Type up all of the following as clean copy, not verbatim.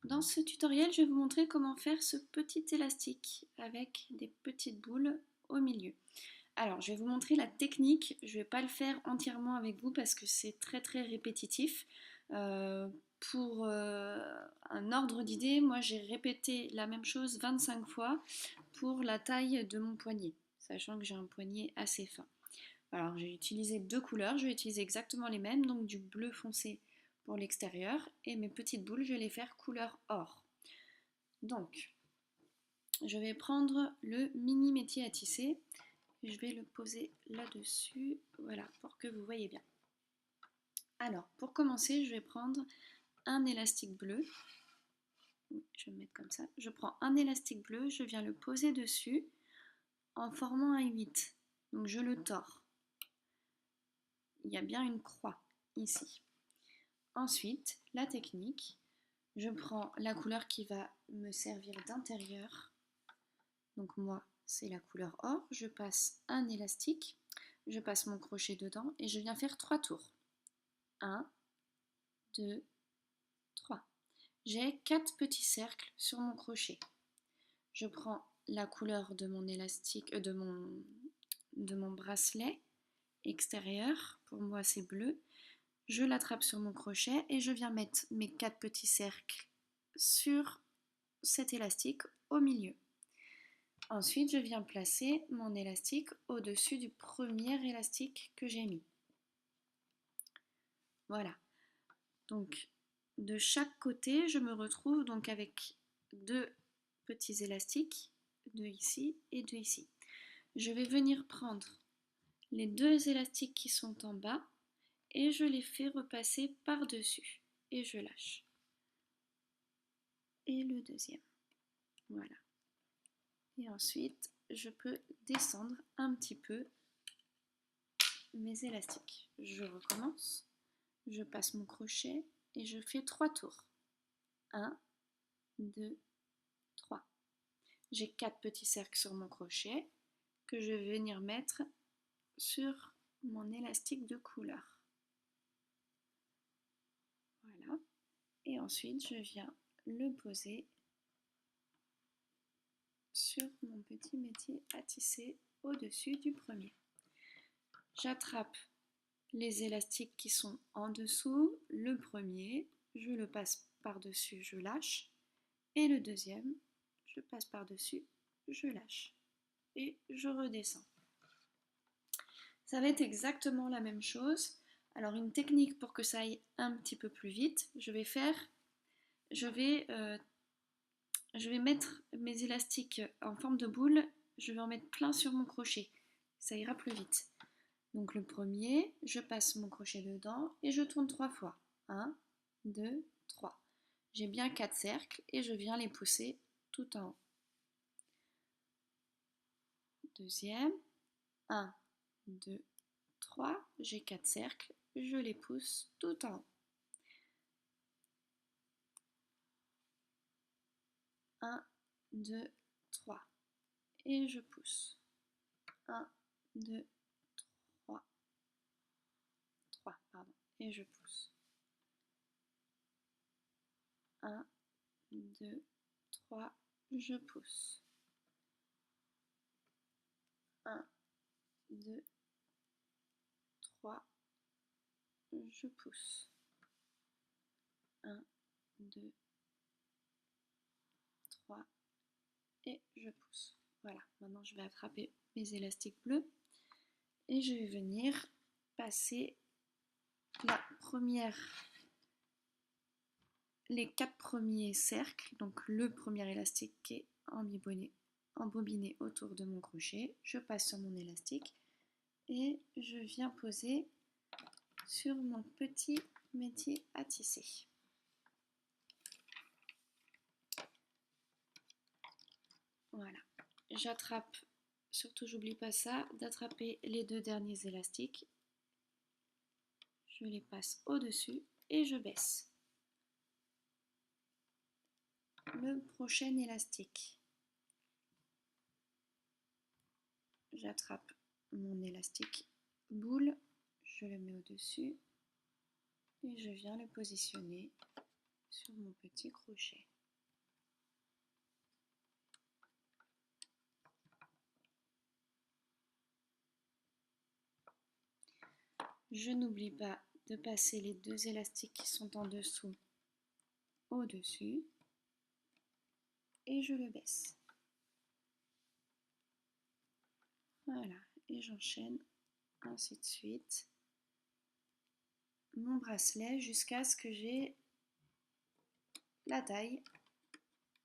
Dans ce tutoriel, je vais vous montrer comment faire ce petit élastique avec des petites boules au milieu. Alors, je vais vous montrer la technique. Je ne vais pas le faire entièrement avec vous parce que c'est très répétitif. Euh, pour un ordre d'idée, moi j'ai répété la même chose 25 fois pour la taille de mon poignet, sachant que j'ai un poignet assez fin. Alors j'ai utilisé deux couleurs, je vais utiliser exactement les mêmes, donc du bleu foncé pour l'extérieur et mes petites boules, je vais les faire couleur or. Donc, je vais prendre le mini métier à tisser, je vais le poser là-dessus, voilà, pour que vous voyez bien. Alors, pour commencer, je vais prendre un élastique bleu, je vais me mettre comme ça, je prends un élastique bleu, je viens le poser dessus en formant un 8, donc je le tords. Il y a bien une croix ici. Ensuite, la technique, je prends la couleur qui va me servir d'intérieur. Donc moi, c'est la couleur or. Je passe un élastique, je passe mon crochet dedans et je viens faire 3 tours. 1, 2, 3. J'ai 4 petits cercles sur mon crochet. Je prends la couleur de mon élastique, de mon bracelet extérieur. Pour moi, c'est bleu. Je l'attrape sur mon crochet et je viens mettre mes 4 petits cercles sur cet élastique au milieu. Ensuite, je viens placer mon élastique au-dessus du premier élastique que j'ai mis. Voilà. Donc, de chaque côté, je me retrouve donc avec deux petits élastiques, deux ici et deux ici. Je vais venir prendre les deux élastiques qui sont en bas et je les fais repasser par-dessus et je lâche. Et le deuxième. Voilà. Et ensuite, je peux descendre un petit peu mes élastiques. Je recommence, je passe mon crochet et je fais 3 tours. 1, 2, 3. J'ai 4 petits cercles sur mon crochet que je vais venir mettre sur mon élastique de couleur. Voilà. Et ensuite, je viens le poser sur mon petit métier à tisser au-dessus du premier. J'attrape les élastiques qui sont en dessous, le premier, je le passe par-dessus, je lâche, et le deuxième, je passe par-dessus, je lâche, et je redescends. Ça va être exactement la même chose. Alors une technique pour que ça aille un petit peu plus vite, je vais mettre mes élastiques en forme de boule, je vais en mettre plein sur mon crochet, ça ira plus vite. Donc le premier, je passe mon crochet dedans et je tourne 3 fois. 1, 2, 3. J'ai bien 4 cercles et je viens les pousser tout en haut. Deuxième, 1, 2, 3. J'ai 4 cercles, je les pousse tout en haut. 1, 2, 3. Et je pousse. 1, 2, 3. 3, pardon. Et je pousse. 1, 2, 3. Je pousse. 1, 2, 3. Je pousse. 1, 2, 3 et je pousse. Voilà, maintenant je vais attraper mes élastiques bleus et je vais venir passer les 4 premiers cercles, donc le premier élastique qui est embobiné autour de mon crochet. Je passe sur mon élastique et je viens poser sur mon petit métier à tisser. Voilà, j'attrape, surtout j'oublie pas ça, d'attraper les deux derniers élastiques. Je les passe au-dessus et je baisse. Le prochain élastique. J'attrape mon élastique boule, je le mets au-dessus et je viens le positionner sur mon petit crochet. Je n'oublie pas de passer les 2 élastiques qui sont en dessous au-dessus et je le baisse. Voilà, et j'enchaîne ainsi de suite mon bracelet jusqu'à ce que j'ai la taille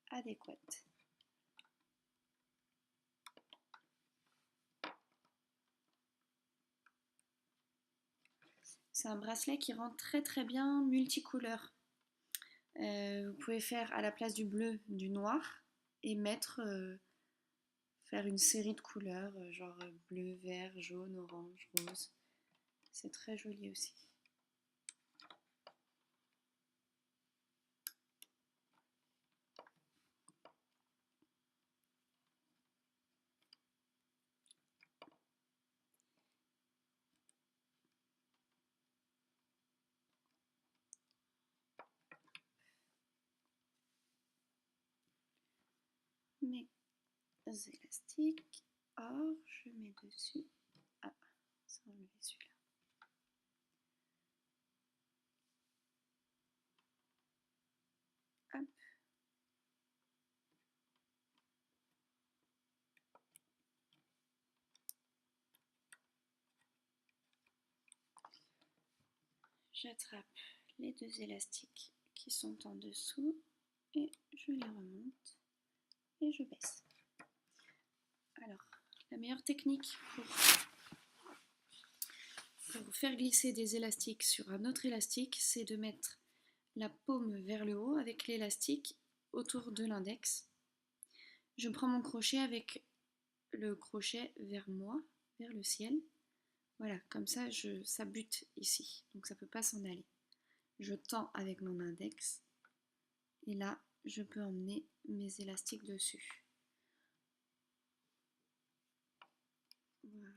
adéquate. C'est un bracelet qui rend très bien multicouleur. Vous pouvez faire à la place du bleu du noir et faire une série de couleurs, genre bleu, vert, jaune, orange, rose. C'est très joli aussi. Mes élastiques, or je mets dessus. Ah, ça va enlever celui-là. Hop. J'attrape les 2 élastiques qui sont en dessous et je les remonte et je baisse. Alors, la meilleure technique pour faire glisser des élastiques sur un autre élastique, c'est de mettre la paume vers le haut avec l'élastique autour de l'index. Je prends mon crochet avec le crochet vers moi, vers le ciel. Voilà, comme ça, ça bute ici, donc ça ne peut pas s'en aller. Je tends avec mon index et là, je peux emmener mes élastiques dessus. Voilà.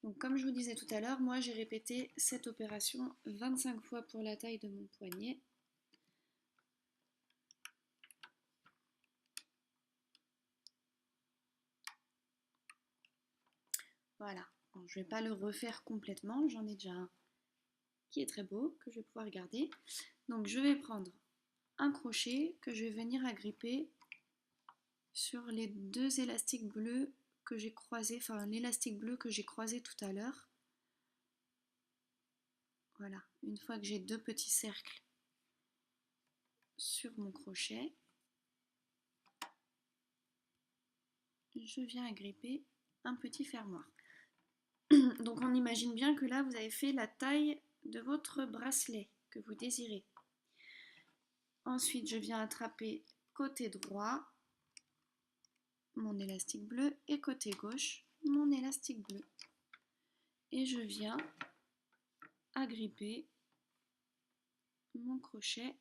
Donc comme je vous disais tout à l'heure, moi j'ai répété cette opération 25 fois pour la taille de mon poignet. Voilà, bon, je ne vais pas le refaire complètement, j'en ai déjà un qui est très beau, que je vais pouvoir garder. Donc je vais prendre un crochet que je vais venir agripper sur les 2 élastiques bleus que j'ai croisés, enfin l'élastique bleu que j'ai croisé tout à l'heure. Voilà, une fois que j'ai 2 petits cercles sur mon crochet, je viens agripper un petit fermoir. Donc on imagine bien que là vous avez fait la taille de votre bracelet que vous désirez. Ensuite je viens attraper côté droit mon élastique bleu et côté gauche mon élastique bleu. Et je viens agripper mon crochet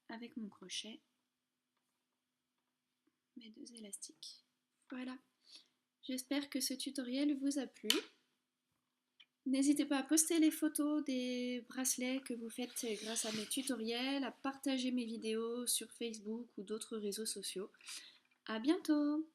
avec mon crochet mes 2 élastiques. Voilà, j'espère que ce tutoriel vous a plu. N'hésitez pas à poster les photos des bracelets que vous faites grâce à mes tutoriels, à partager mes vidéos sur Facebook ou d'autres réseaux sociaux. À bientôt!